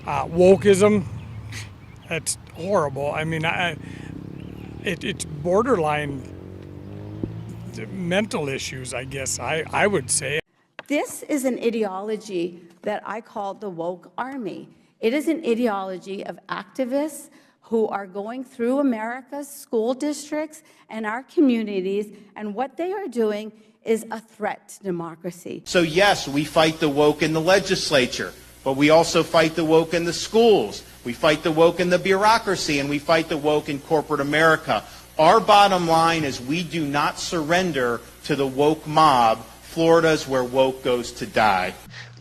Wokeism, that's horrible. I mean, it's borderline mental issues, I guess I would say. This is an ideology that I call the woke army. It is an ideology of activists who are going through America's school districts and our communities, and what they are doing is a threat to democracy. So yes, we fight the woke in the legislature, but we also fight the woke in the schools. We fight the woke in the bureaucracy, and we fight the woke in corporate America. Our bottom line is we do not surrender to the woke mob. Florida's where woke goes to die.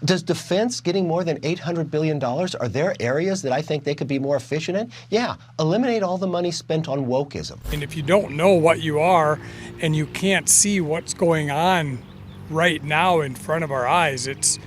Does defense getting more than $800 billion, are there areas that I think they could be more efficient in? Yeah, eliminate all the money spent on wokeism. And if you don't know what you are and you can't see what's going on right now in front of our eyes, it's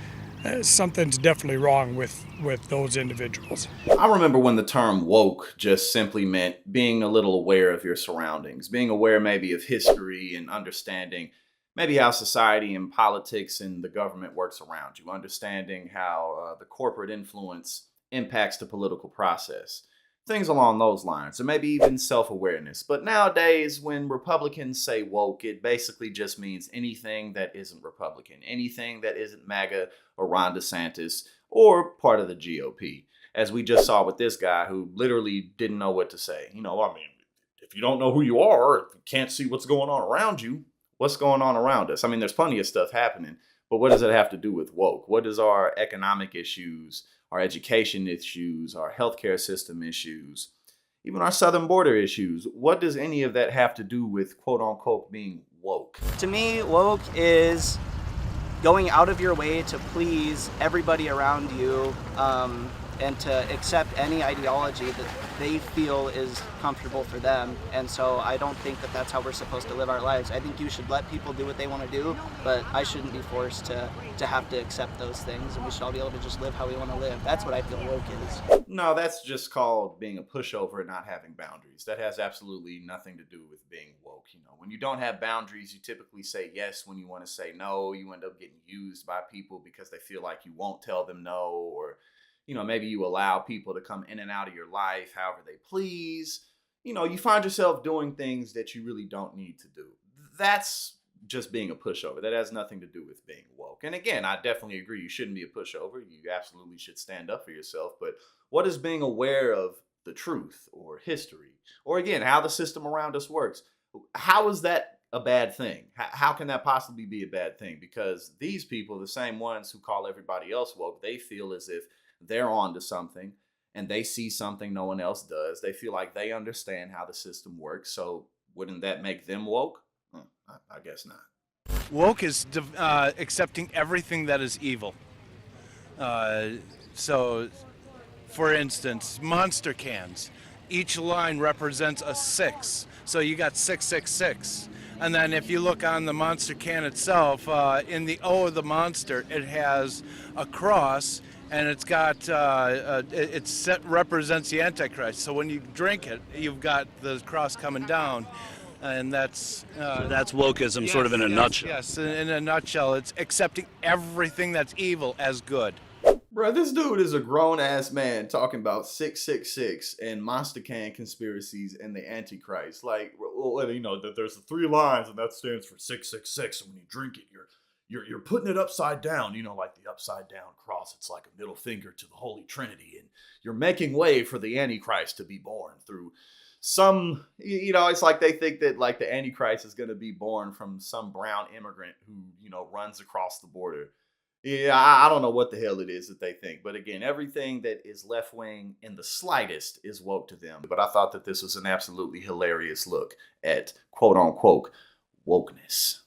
something's definitely wrong with those individuals. I remember when the term woke just simply meant being a little aware of your surroundings, being aware maybe of history and understanding maybe how society and politics and the government works around you, understanding how the corporate influence impacts the political process, things along those lines, or maybe even self-awareness. But nowadays, when Republicans say woke, it basically just means anything that isn't Republican, anything that isn't MAGA or Ron DeSantis or part of the GOP, as we just saw with this guy who literally didn't know what to say. You know, I mean, if you don't know who you are, if you can't see what's going on around you, what's going on around us? I mean, there's plenty of stuff happening, but what does it have to do with woke? What does our economic issues, our education issues, our healthcare system issues, even our southern border issues, what does any of that have to do with quote unquote being woke? To me, woke is going out of your way to please everybody around you, and to accept any ideology that they feel is comfortable for them. And so I don't think that that's how we're supposed to live our lives. I think you should let people do what they want to do, but I shouldn't be forced to have to accept those things, and we should all be able to just live how we want to live. That's what I feel woke is. No, that's just called being a pushover and not having boundaries. That has absolutely nothing to do with being woke. You know, when you don't have boundaries, you typically say yes when you want to say no. You end up getting used by people because they feel like you won't tell them no, or you know, maybe you allow people to come in and out of your life however they please. You know, you find yourself doing things that you really don't need to do. That's just being a pushover. That has nothing to do with being woke. And again, I definitely agree. You shouldn't be a pushover. You absolutely should stand up for yourself. But what is being aware of the truth or history, or again, how the system around us works? How is that a bad thing? How can that possibly be a bad thing? Because these people, the same ones who call everybody else woke, they feel as if they're on to something and they see something no one else does. They feel like they understand how the system works. So wouldn't that make them woke? I guess not. Woke is accepting everything that is evil. So, for instance, Monster cans. Each line represents a 6. So you got 666. And then if you look on the Monster can itself, in the O of the Monster, it has a cross. And it's got, represents the Antichrist. So when you drink it, you've got the cross coming down. And that's... so that's wokeism, yes, sort of in a nutshell. Yes, in a nutshell. It's accepting everything that's evil as good. Bro, this dude is a grown-ass man talking about 666 and Monster Can conspiracies and the Antichrist. Like, well, you know, that there's the 3 lines and that stands for 666. And when you drink it, you're putting it upside down, you know, like the upside down cross. It's like a middle finger to the Holy Trinity. And you're making way for the Antichrist to be born through some, you know, it's like they think that like the Antichrist is going to be born from some brown immigrant who, you know, runs across the border. Yeah, I don't know what the hell it is that they think. But again, everything that is left wing in the slightest is woke to them. But I thought that this was an absolutely hilarious look at quote unquote wokeness.